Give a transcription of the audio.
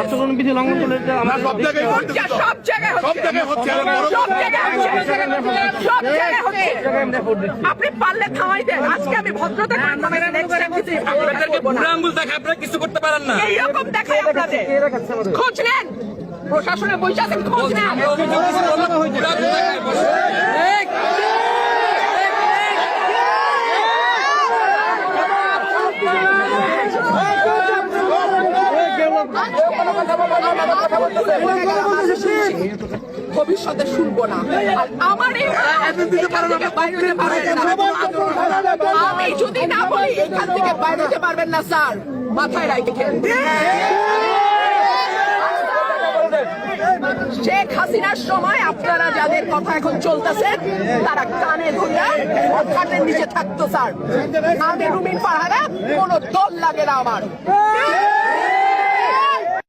আচরণবিধি লঙ্ঘন করলে সব জায়গায় আপনি পারলে থামাই দেন। আজকে আমি ভদ্রতা আঙ্গুল দেখে আপনারা কিছু করতে পারেন না। এইরকম দেখাই আপনাদের খোঁজ নেন, প্রশাসনের বৈশা আছেন, খোঁজ নেন। ভবিষ্যতে শুনবো না। আর আমার আমি যদি না বলি এখান থেকে বাইরে হতে পারবেন না স্যার, মাথায় রাখেন। শেখ হাসিনার সময় আপনারা যাদের কথা এখন চলতেছেন তারা কানে ধরে খাটের নিচে থাকতো স্যার। আমি রুমিন পাহাড়া, কোনো দল লাগে না আমার।